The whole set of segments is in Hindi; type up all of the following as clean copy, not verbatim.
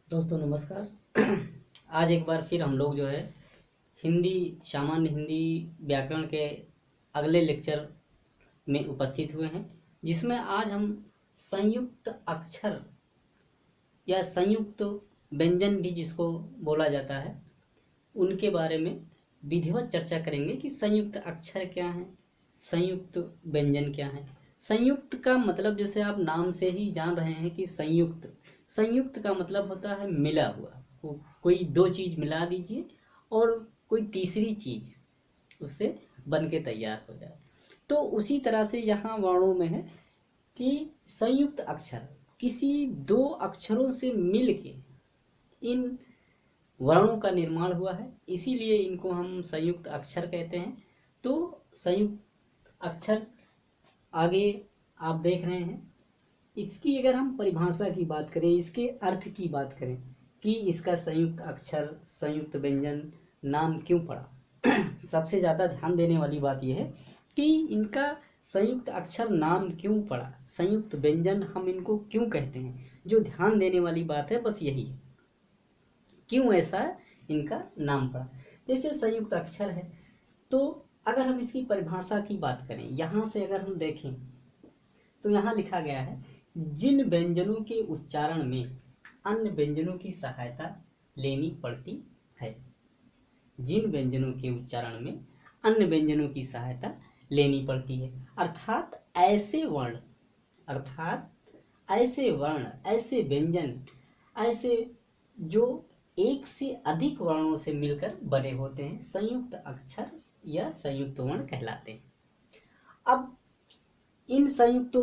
दोस्तों नमस्कार। आज एक बार फिर हम लोग जो है हिंदी सामान्य हिंदी व्याकरण के अगले लेक्चर में उपस्थित हुए हैं, जिसमें आज हम संयुक्त अक्षर या संयुक्त व्यंजन भी जिसको बोला जाता है उनके बारे में विधिवत चर्चा करेंगे कि संयुक्त अक्षर क्या है, संयुक्त व्यंजन क्या है। संयुक्त का मतलब जैसे आप नाम से ही जान रहे हैं कि संयुक्त संयुक्त का मतलब होता है मिला हुआ। कोई दो चीज़ मिला दीजिए और कोई तीसरी चीज़ उससे बन के तैयार हो जाए। तो उसी तरह से यहाँ वर्णों में है कि संयुक्त अक्षर किसी दो अक्षरों से मिल के इन वर्णों का निर्माण हुआ है, इसीलिए इनको हम संयुक्त अक्षर कहते हैं। तो संयुक्त अक्षर आगे आप देख रहे हैं। इसकी अगर हम परिभाषा की बात करें, इसके अर्थ की बात करें कि इसका संयुक्त अक्षर संयुक्त व्यंजन नाम क्यों पड़ा, सबसे ज़्यादा ध्यान देने वाली बात यह है कि इनका संयुक्त अक्षर नाम क्यों पड़ा, संयुक्त व्यंजन हम इनको क्यों कहते हैं। जो ध्यान देने वाली बात है बस यही है, क्यों ऐसा इनका नाम पड़ा। जैसे संयुक्त अक्षर है तो अगर हम इसकी परिभाषा की बात करें, यहाँ से अगर हम देखें तो यहाँ लिखा गया है जिन व्यंजनों के उच्चारण में अन्य व्यंजनों की सहायता लेनी पड़ती है। जिन व्यंजनों के उच्चारण में अन्य व्यंजनों की सहायता लेनी पड़ती है, अर्थात ऐसे वर्ण ऐसे व्यंजन ऐसे जो एक से अधिक वर्णों से मिलकर बने होते हैं, संयुक्त अक्षर या संयुक्त वर्ण कहलाते हैं। अब इन संयुक्त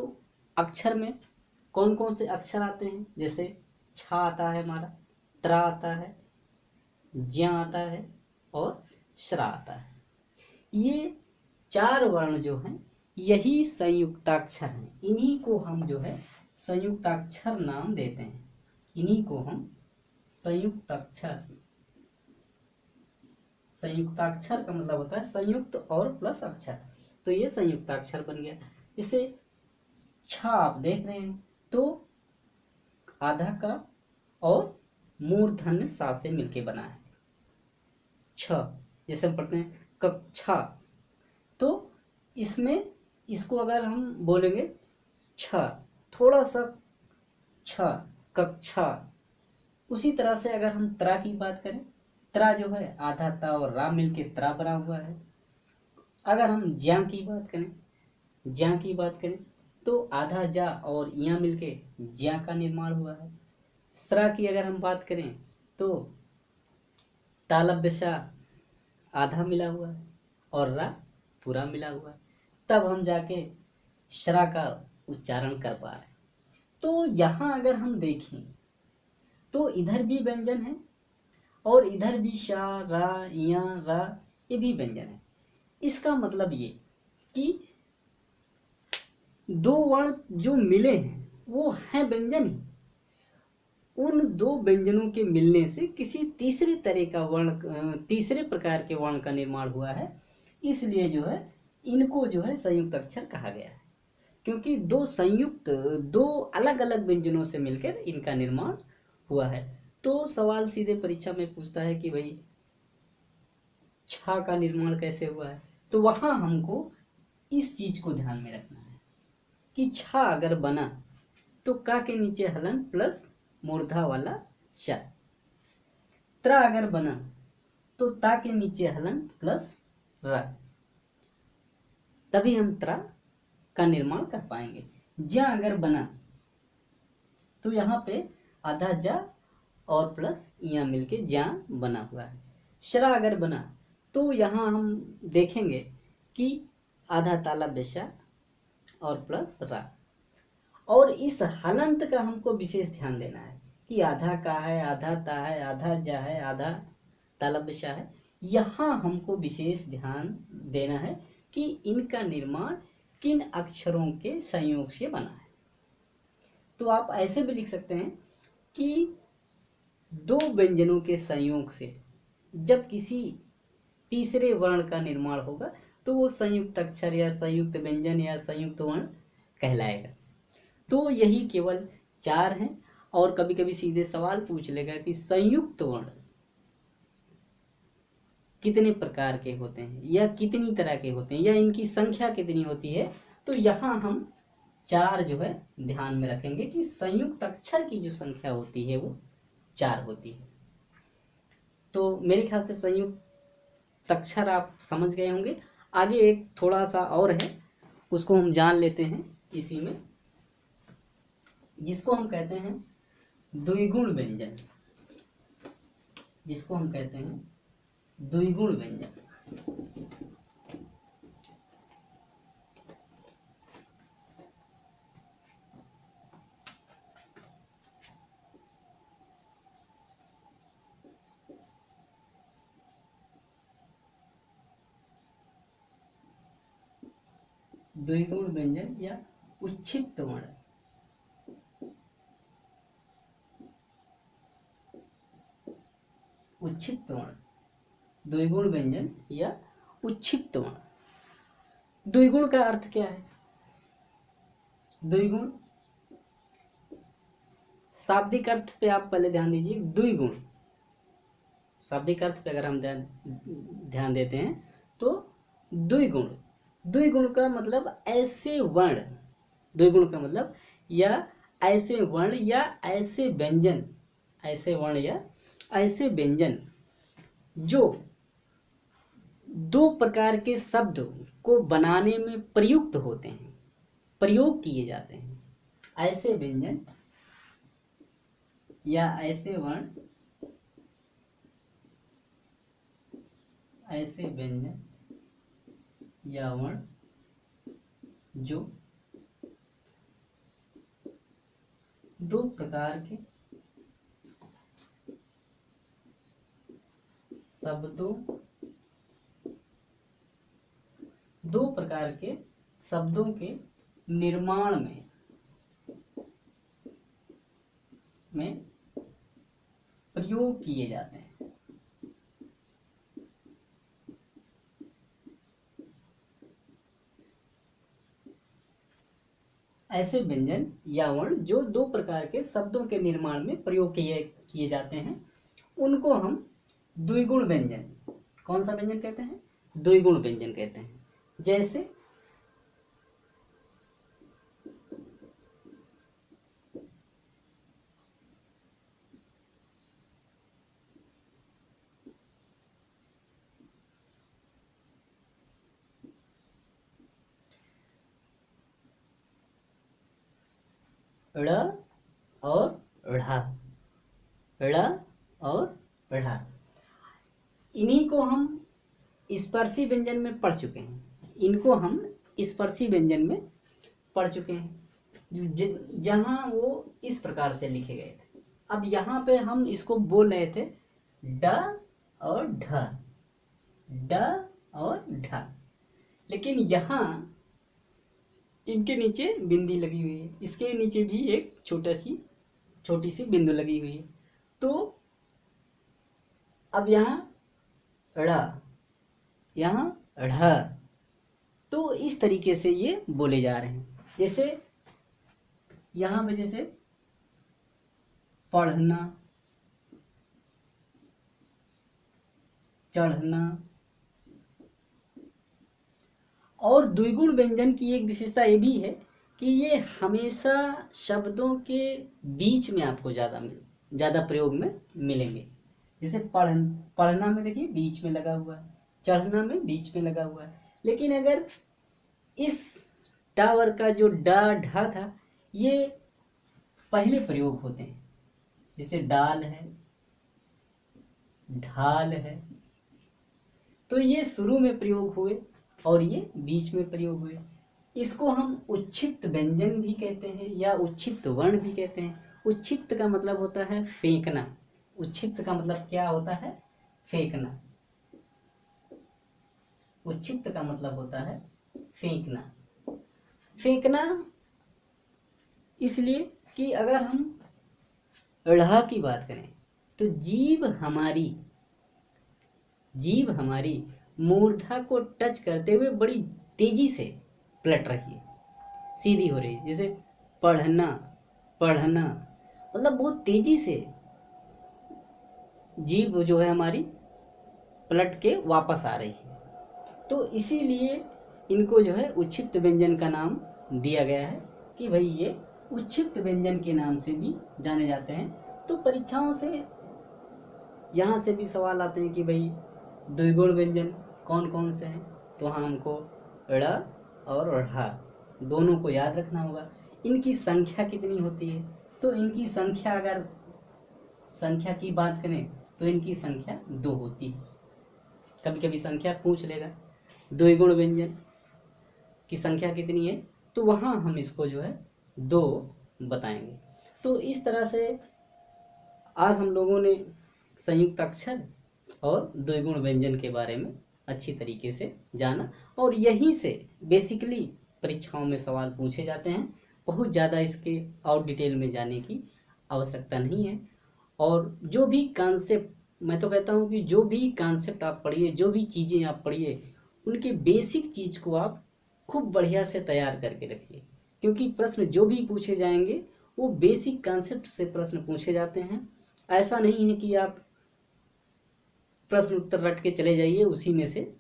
अक्षर में कौन कौन से अक्षर आते हैं, जैसे छ आता है हमारा, त्र आता है, ज्ञ आता है और श्रा आता है। ये चार वर्ण जो हैं यही संयुक्ताक्षर हैं। इन्हीं को हम जो है संयुक्ताक्षर नाम देते हैं। इन्हीं को हम संयुक्ताक्षर का मतलब होता है संयुक्त और प्लस अक्षर, तो ये संयुक्ताक्षर बन गया। इसे छ आप देख रहे हैं तो आधा का और मूर्धन्य सा से मिलके बना है छ। जैसे हम पढ़ते हैं कक्षा, तो इसमें इसको अगर हम बोलेंगे छ, थोड़ा सा छ, कक्षा। उसी तरह से अगर हम त्रा की बात करें, त्रा जो है आधा ता और रा मिलके त्रा बना हुआ है। अगर हम ज्या की बात करें तो आधा जा और या मिलके ज्या का निर्माण हुआ है। स्रा की अगर हम बात करें तो तालव्य आधा मिला हुआ है और रा पूरा मिला हुआ है, तब हम जाके श्रा का उच्चारण कर पा रहे हैं। तो यहाँ अगर हम देखें तो इधर भी व्यंजन है और इधर भी शा रा या रा, ये भी व्यंजन है। इसका मतलब ये कि दो वर्ण जो मिले हैं वो हैं व्यंजन ही। उन दो व्यंजनों के मिलने से किसी तीसरे तरह का वर्ण, तीसरे प्रकार के वर्ण का निर्माण हुआ है, इसलिए जो है इनको जो है संयुक्त अक्षर कहा गया है। क्योंकि दो अलग अलग व्यंजनों से मिलकर इनका निर्माण हुआ है। तो सवाल सीधे परीक्षा में पूछता है कि भाई छ का निर्माण कैसे हुआ है, तो वहां हमको इस चीज को ध्यान में रखना है कि छ अगर बना तो का के नीचे हलन प्लस मूर्धा वाला श। त्र अगर बना तो ता के नीचे हलन प्लस र, तभी हम त्र का निर्माण कर पाएंगे। ज्या अगर बना तो यहाँ पे आधा जा और प्लस या मिलके ज्या बना हुआ है। श्रा अगर बना तो यहाँ हम देखेंगे कि आधा ताला बेशा और प्लस रा। और इस हलंत का हमको विशेष ध्यान देना है कि आधा का है, आधा ता है, आधा जा है, आधा ताला बेशा है। यहाँ हमको विशेष ध्यान देना है कि इनका निर्माण किन अक्षरों के संयोग से बना है। तो आप ऐसे भी लिख सकते हैं कि दो व्यंजनों के संयोग से जब किसी तीसरे वर्ण का निर्माण होगा तो वो संयुक्त अक्षर या संयुक्त व्यंजन या संयुक्त वर्ण कहलाएगा। तो यही केवल चार हैं और कभी कभी सीधे सवाल पूछ लेगा कि संयुक्त वर्ण कितने प्रकार के होते हैं या कितनी तरह के होते हैं या इनकी संख्या कितनी होती है। तो यहाँ हम 4 जो है ध्यान में रखेंगे कि संयुक्त अक्षर की जो संख्या होती है वो 4 होती है। तो मेरे ख्याल से संयुक्त अक्षर आप समझ गए होंगे। आगे एक थोड़ा सा और है, उसको हम जान लेते हैं इसी में, जिसको हम कहते हैं द्विगुण व्यंजन। जिसको हम कहते हैं द्विगुण व्यंजन। द्विगुण व्यंजन या उच्छिप्त वर्ण। उच्छिप्त वर्ण, द्विगुण व्यंजन या उच्छिप्त वर्ण। द्विगुण का अर्थ क्या है? द्विगुण शाब्दिक अर्थ पे आप पहले ध्यान दीजिए। द्विगुण शाब्दिक अर्थ पे अगर हम ध्यान देते हैं तो द्विगुण, द्विगुण का मतलब ऐसे वर्ण, द्विगुण का मतलब या ऐसे वर्ण या ऐसे व्यंजन, ऐसे वर्ण या ऐसे व्यंजन जो 2 प्रकार के शब्द को बनाने में प्रयुक्त होते हैं, प्रयोग किए जाते हैं। ऐसे व्यंजन या ऐसे वर्ण, ऐसे व्यंजन या वर्ण जो 2 प्रकार के शब्दों, 2 प्रकार के शब्दों के निर्माण में प्रयोग किए जाते हैं। ऐसे व्यंजन या वर्ण जो 2 प्रकार के शब्दों के निर्माण में प्रयोग किए जाते हैं, उनको हम द्विगुण व्यंजन, कौन सा व्यंजन कहते हैं? द्विगुण व्यंजन कहते हैं। जैसे ड़ और ढ़, ड़ और ढ़, इन्हीं को हम स्पर्शी व्यंजन में पढ़ चुके हैं। इनको हम स्पर्शी व्यंजन में पढ़ चुके हैं, जहां वो इस प्रकार से लिखे गए थे। अब यहाँ पे हम इसको बोल रहे थे ड और ढ, ड और ढ, लेकिन यहाँ इनके नीचे बिंदी लगी हुई है, इसके नीचे भी एक छोटी सी बिंदु लगी हुई है। तो अब यहाँ ड़, यहाँ ढ़, तो इस तरीके से ये बोले जा रहे हैं। जैसे यहाँ पे जैसे पढ़ना, चढ़ना। और द्विगुण व्यंजन की एक विशेषता ये भी है कि ये हमेशा शब्दों के बीच में आपको ज़्यादा प्रयोग में मिलेंगे। जैसे पढ़ना में देखिए बीच में लगा हुआ है, चढ़ना में बीच में लगा हुआ है। लेकिन अगर इस टावर का जो डा ढा था, ये पहले प्रयोग होते हैं। जैसे डाल है, ढाल है, तो ये शुरू में प्रयोग हुए और ये बीच में प्रयोग हुए। इसको हम उच्छिप्त व्यंजन भी कहते हैं या उच्छिप्त वर्ण भी कहते हैं। उच्छिप्त का मतलब होता है फेंकना। उच्छिप्त का मतलब क्या होता है? फेंकना। उच्छिप्त का मतलब होता है फेंकना। फेंकना इसलिए कि अगर हम ढ़ की बात करें तो जीभ हमारी मूर्धा को टच करते हुए बड़ी तेजी से पलट रही है, सीधी हो रही है। जैसे पढ़ना, पढ़ना, मतलब बहुत तेजी से जीभ जो है हमारी पलट के वापस आ रही है। तो इसीलिए इनको जो है उच्छिष्ट व्यंजन का नाम दिया गया है कि भाई ये उच्छिष्ट व्यंजन के नाम से भी जाने जाते हैं। तो परीक्षाओं से यहाँ से भी सवाल आते हैं कि भाई द्विगुण व्यंजन कौन कौन से हैं, तो हाँ हमको ड़ और ढ़ दोनों को याद रखना होगा। इनकी संख्या कितनी होती है, तो इनकी संख्या अगर संख्या की बात करें तो इनकी संख्या 2 होती है। कभी कभी संख्या पूछ लेगा द्विगुण व्यंजन की संख्या कितनी है, तो वहाँ हम इसको जो है 2 बताएंगे। तो इस तरह से आज हम लोगों ने संयुक्त अक्षर और द्विगुण व्यंजन के बारे में अच्छी तरीके से जाना, और यहीं से बेसिकली परीक्षाओं में सवाल पूछे जाते हैं। बहुत ज़्यादा इसके और डिटेल में जाने की आवश्यकता नहीं है। और जो भी कॉन्सेप्ट, मैं तो कहता हूँ कि जो भी कॉन्सेप्ट आप पढ़िए, जो भी चीज़ें आप पढ़िए, उनके बेसिक चीज़ को आप खूब बढ़िया से तैयार करके रखिए, क्योंकि प्रश्न जो भी पूछे जाएंगे वो बेसिक कॉन्सेप्ट से प्रश्न पूछे जाते हैं। ऐसा नहीं है कि आप प्रश्न उत्तर रट के चले जाइए उसी में से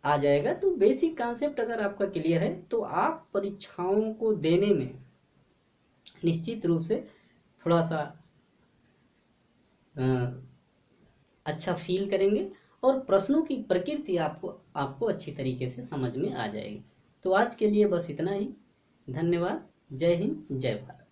आ जाएगा। तो बेसिक कॉन्सेप्ट अगर आपका क्लियर है तो आप परीक्षाओं को देने में निश्चित रूप से थोड़ा सा अच्छा फील करेंगे, और प्रश्नों की प्रकृति आपको अच्छी तरीके से समझ में आ जाएगी। तो आज के लिए बस इतना ही। धन्यवाद। जय हिंद, जय भारत।